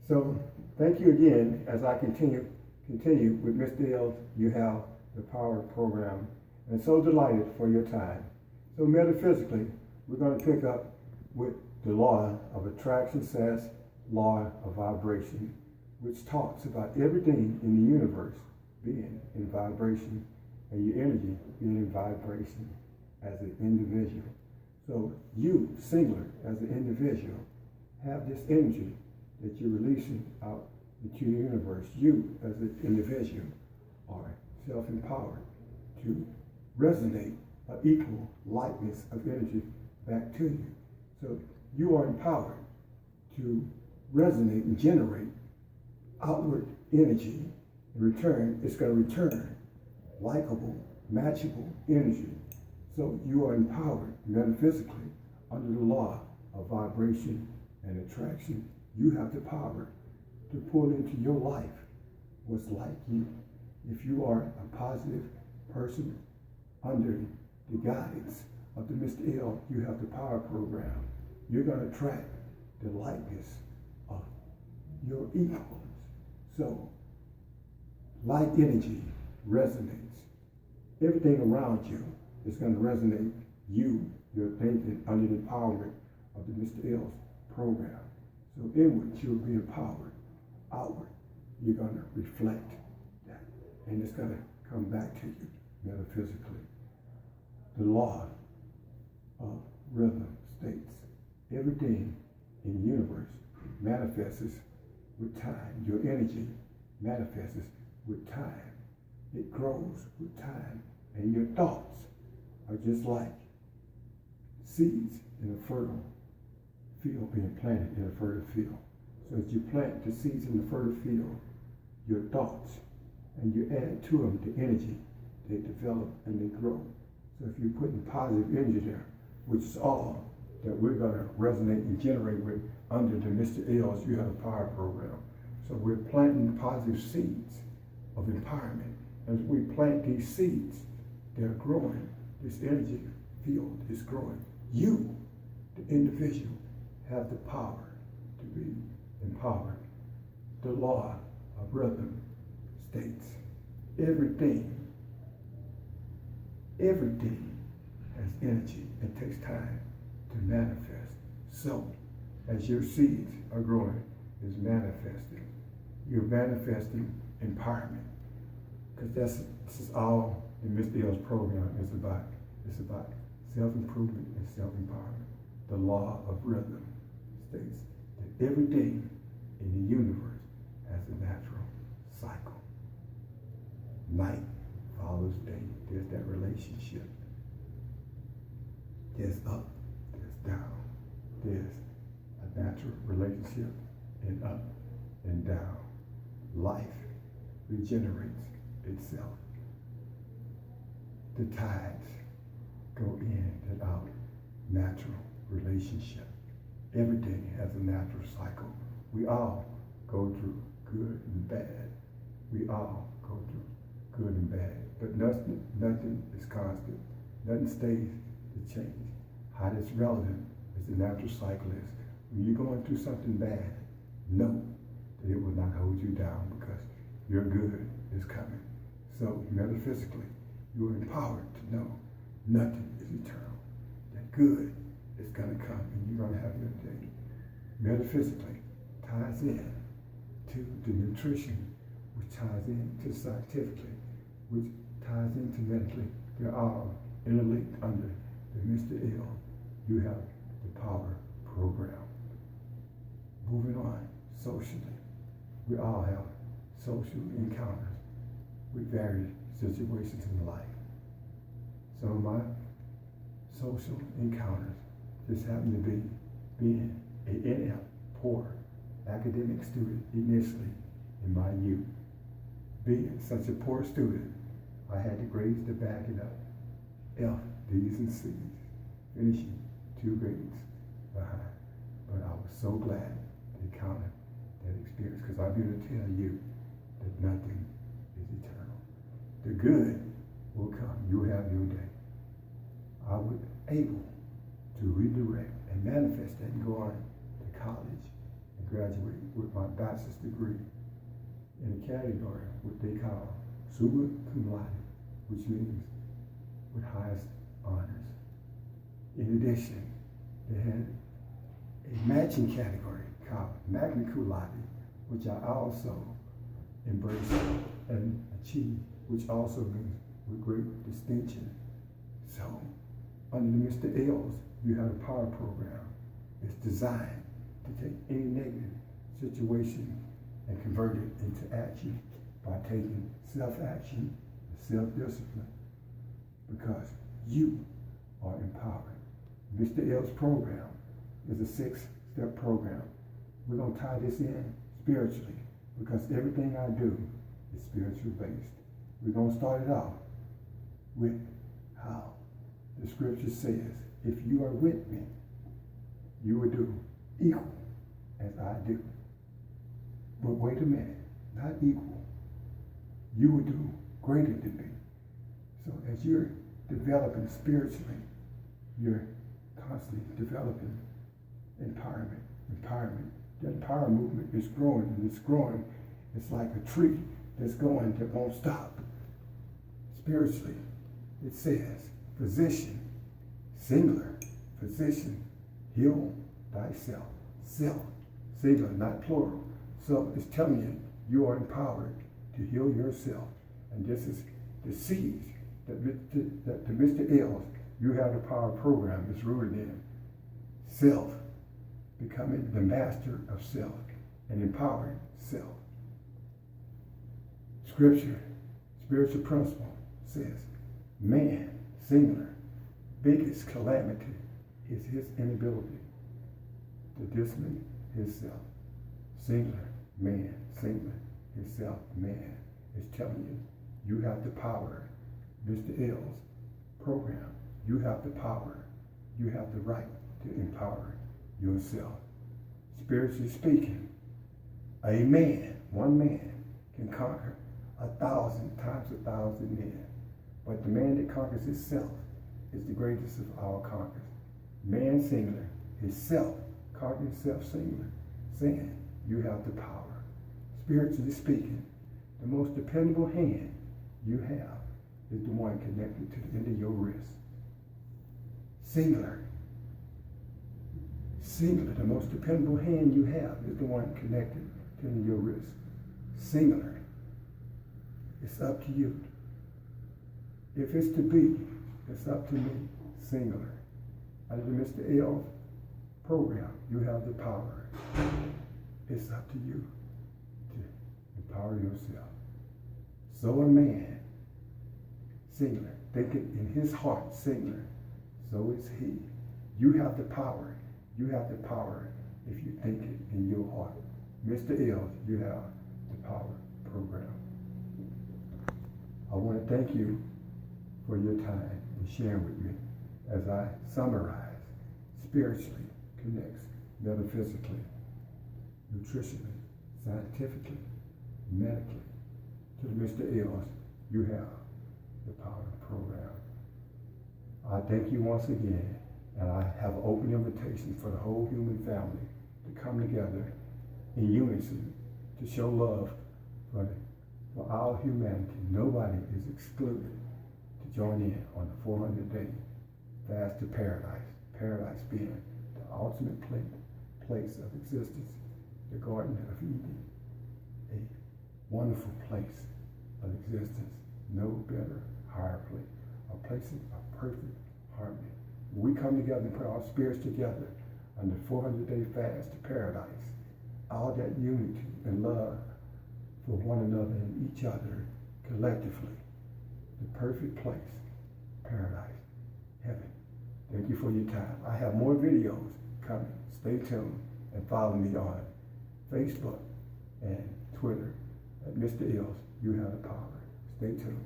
So thank you again as I continue with Mr.L. You Have the Power program. And so delighted for your time. So metaphysically, we're going to pick up with the law of attraction says law of vibration, which talks about everything in the universe being in vibration and your energy being in vibration as an individual. So you, singular, as an individual, have this energy that you're releasing out into the universe. You, as an individual, are self-empowered to resonate an equal likeness of energy back to you. So you are empowered to resonate and generate outward energy. In return, it's going to return likable, matchable energy. So you are empowered metaphysically under the law of vibration and attraction. You have the power to pull into your life what's like you. If you are a positive person under the guidance of the Mr.L, You Have the Power program, you're going to attract the likeness of your equals. So light energy resonates. Everything around you is going to resonate you, your thinking, under the empowerment of the Mr.L's program. So inward, you'll be empowered. Outward, you're going to reflect that. And it's going to come back to you metaphysically. The law of rhythm states everything in the universe manifests with time. Your energy manifests with time. It grows with time. And your thoughts are just like seeds in a fertile field, being planted in a fertile field. So as you plant the seeds in the fertile field, your thoughts, and you add to them the energy, they develop and they grow. So if you're putting positive energy there, which is all that we're going to resonate and generate with under the Mr.L's You Have a Power program. So we're planting positive seeds of empowerment. As we plant these seeds, they're growing. This energy field is growing. You, the individual, have the power to be empowered. The law of rhythm states everything has energy. It takes time to manifest. So, as your seeds are growing, is manifesting. You're manifesting empowerment. Because this is all the Mr.L's program is about. It's about self-improvement and self-empowerment. The law of rhythm states that everything in the universe has a natural cycle. Night follows day. There's that relationship. There's up, there's down. There's a natural relationship in up and down. Life regenerates itself. The tides go in and out. Natural relationship. Everything has a natural cycle. We all go through good and bad. We all go through good and bad. But nothing is constant. Nothing stays to change. How that's relevant as the natural cycle is. When you're going through something bad, know that it will not hold you down because your good is coming. So metaphysically, you're empowered to know nothing is eternal. That good is going to come and you're going to have your day. Metaphysically ties in to the nutrition, which ties into scientifically, which ties into medically. They're all interlinked under the Mr.L. You Have the Power program. Moving on, socially, we all have social encounters with various situations in life. Some of my social encounters just happen to be being an inept, poor academic student initially in my youth. Being such a poor student, I had the grades to back it up. F, D's, and C's, finishing 2 grades behind. But I was so glad to encounter that experience because I'm here to tell you that nothing is eternal. The good will come. You'll have your day. I was able to redirect and manifest that and go on to college and graduate with my bachelor's degree in a category what they call summa cum laude, which means with highest honors. In addition, they had a matching category called magna cum laude, which I also embraced and achieved, which also means with great distinction. So, under the Mr. L's, you have a power program. It's designed to take any negative situation and convert it into action by taking self-action and self-discipline, because you are empowered. Mr. L's program is a 6-step program. We're going to tie this in spiritually, because everything I do is spiritual based. We're going to start it off with how the scripture says, if you are with me, you will do equal as I do. But wait a minute, not equal. You will do greater than me. So as you're developing spiritually, you're constantly developing empowerment. The empower movement is growing, and it's growing. It's like a tree that's going that won't stop. Spiritually, it says, physician, singular, physician, heal thyself. Self, singular, not plural. So it's telling you, you are empowered to heal yourself. And this is the seeds that the Mr. L's, you have the power program is rooted in. Self, becoming the master of self and empowering self. Scripture, spiritual principle says, man, singular, biggest calamity is his inability to discipline himself. Singular, man, singular, himself, man. It's telling you, you have the power. Mr. L's program, you have the power. You have the right to empower yourself. Spiritually speaking, a man, one man, can conquer 1,000 times 1,000 men. But the man that conquers himself is the greatest of all conquerors. Man singular, himself, conquering self singular, saying you have the power. Spiritually speaking, the most dependable hand you have is the one connected to the end of your wrist. Singular. Singular, the most dependable hand you have is the one connected to the end of your wrist. Singular. It's up to you. If it's to be, it's up to me. Singular. Under the Mr. L program, you have the power. It's up to you to empower yourself. So a man, singular, thinking in his heart, singular, so is he. You have the power. You have the power if you think it in your heart. Mr. L, you have the power program. I want to thank you for your time and sharing with me as I summarize. Spiritually connects metaphysically, nutritionally, scientifically, medically. To the Mr. L's, you have the power program. I thank you once again, and I have an open invitation for the whole human family to come together in unison to show love for our humanity. Nobody is excluded to join in on the 400-day fast to paradise. Paradise being the ultimate place of existence, the Garden of Eden, a wonderful place of existence, no better, higher place, a place of perfect harmony. When we come together and put our spirits together on the 400-day fast to paradise, all that unity and love for one another and each other collectively, the perfect place, paradise, heaven. Thank you for your time. I have more videos coming. Stay tuned and follow me on Facebook and Twitter at Mr. L's, you have the power. Stay tuned.